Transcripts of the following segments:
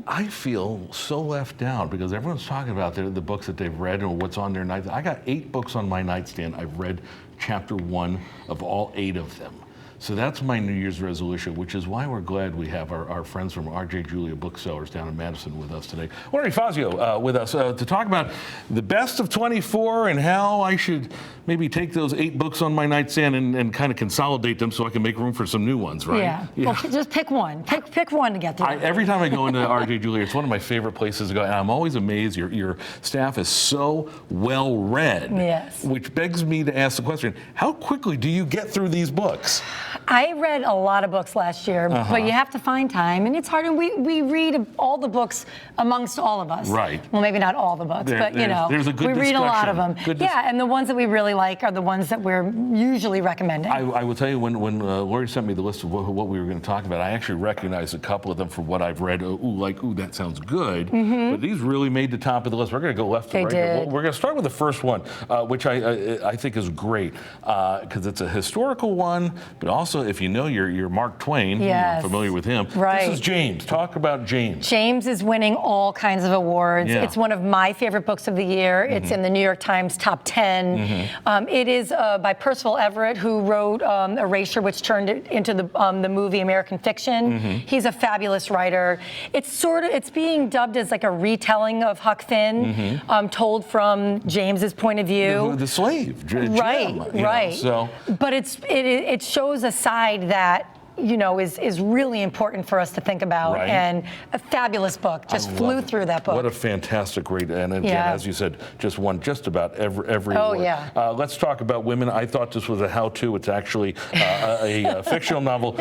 I feel so left out because everyone's talking about the books that they've read and what's on their nightstand. I got 8 books on my nightstand. I've read chapter 1 of all 8 of them. So that's my New Year's resolution, which is why we're glad we have our friends from R.J. Julia Booksellers down in Madison with us today. Larry Fazio with us to talk about the best of 24 and how I should maybe take those 8 books on my nightstand and kind of consolidate them so I can make room for some new ones, right? Yeah. Well, just pick one. Pick one to get through. Every time I go into R.J. Julia, it's one of my favorite places to go, and I'm always amazed. Your staff is so well read. Yes. Which begs me to ask the question: how quickly do you get through these books? I read a lot of books last year, but you have to find time, and it's hard. And we read all the books amongst all of us. Right. Well, maybe not all the books, but you know, there's a good we read a lot of them. Good yeah, and the ones that we really like are the ones that we're usually recommending. I will tell you, when Lori sent me the list of what we were going to talk about, I actually recognized a couple of them from what I've read. Ooh, that sounds good. But these really made the top of the list. We're going to go left to right here. We're going to start with the first one, which I think is great because it's a historical one, but also if you know your Mark Twain, yes. you're familiar with him. Right. This is James. Talk about James. James is winning all kinds of awards. Yeah. It's one of my favorite books of the year. It's in the New York Times top 10. It is by Percival Everett, who wrote Erasure, which turned it into the movie American Fiction. He's a fabulous writer. It's being dubbed as like a retelling of Huck Finn, told from James's point of view. The slave, Jim, right. Know, so. But it shows a side that is really important for us to think about, and a fabulous book. Just flew through that book. What a fantastic read, and again, as you said, just won just about every oh, award. Yeah. Let's talk about women. I thought this was a how-to. It's actually a fictional novel.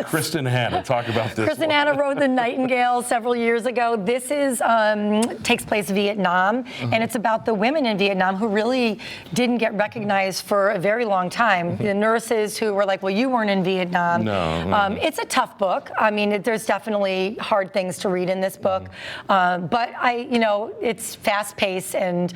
Kristen Hanna, talk about this. Kristen Hanna wrote The Nightingale several years ago. This takes place in Vietnam, and it's about the women in Vietnam who really didn't get recognized for a very long time. The nurses who were like, well, you weren't in Vietnam. No. It's a tough book. I mean, there's definitely hard things to read in this book, but it's fast-paced, and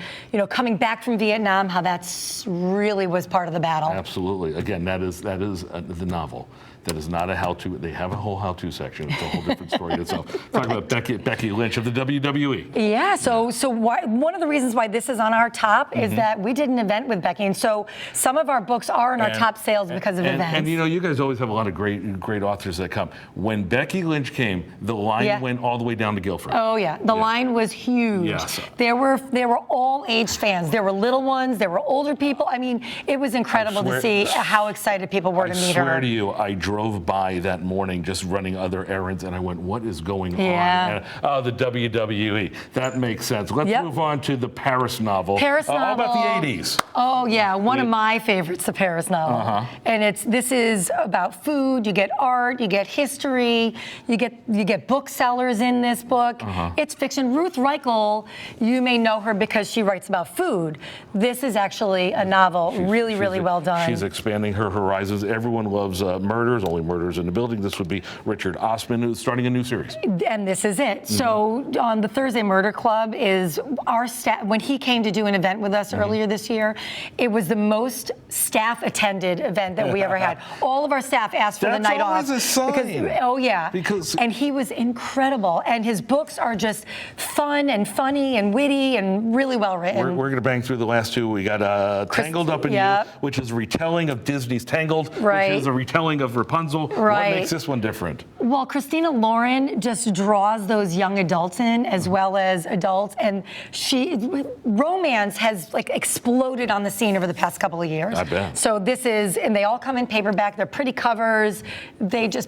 coming back from Vietnam, how that's really was part of the battle. Absolutely. Again, that is the novel. That is not a how-to. They have a whole how-to section. It's a whole different story itself. Talk about Becky Lynch of the WWE. Yeah. So one of the reasons why this is on our top is that we did an event with Becky, and so some of our books are in our top sales because of events. And you guys always have a lot of great authors that come. When Becky Lynch came, the line went all the way down to Guilford. Oh yeah, the line was huge. Yes. There were all age fans. There were little ones. There were older people. I mean, it was incredible to see how excited people were to meet her. I swear to you, I drove by that morning just running other errands, and I went, what is going on? And, the WWE. That makes sense. Let's move on to the Paris novel. Paris novel. All about the 80s. Oh, yeah. One of my favorites, the Paris novel. And this is about food. You get art. You get history. You get booksellers in this book. It's fiction. Ruth Reichel, you may know her because she writes about food. This is actually a novel. Really well done. She's expanding her horizons. Everyone loves murders. Only murders in the building. This would be Richard Osman, who's starting a new series. And this is it. So on the Thursday Murder Club is our staff. When he came to do an event with us earlier this year, it was the most staff-attended event that we ever had. All of our staff asked for the night off. That's always a sign. And he was incredible. And his books are just fun and funny and witty and really well written. We're going to bang through the last two. We got Tangled Up in You, which is a retelling of Disney's Tangled, which is a retelling of Rapunzel. What makes this one different? Well, Christina Lauren just draws those young adults in as well as adults, and romance has exploded on the scene over the past couple of years. I bet. So and they all come in paperback. They're pretty covers.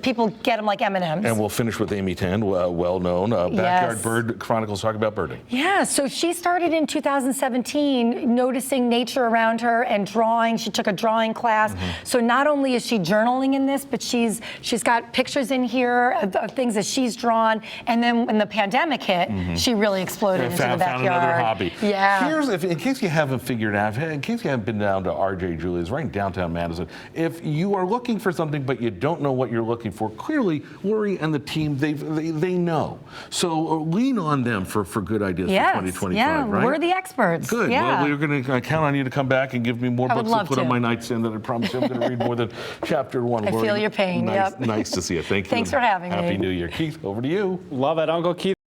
People get them like M&Ms. And we'll finish with Amy Tan, well-known. Backyard Bird Chronicles, talk about birding. Yeah, so she started in 2017 noticing nature around her and drawing. She took a drawing class. So not only is she journaling in this, but she's got pictures in here of things that she's drawn. And then when the pandemic hit, she really exploded into the backyard. Found another hobby. Yeah. In case you haven't figured out, in case you haven't been down to R.J. Julia's, right in downtown Madison, if you are looking for something but you don't know what you're looking for, clearly Lori and the team, they know. So lean on them for good ideas for 2025, right? We're the experts. Good. Yeah. Well, we're going to count on you to come back and give me more books to put on my nightstand that I promise you I'm going to read more than chapter 1. I feel your pain. Nice to see you. Thank you. Thanks for having me. Happy New Year. Keith, over to you. Love it. Uncle Keith.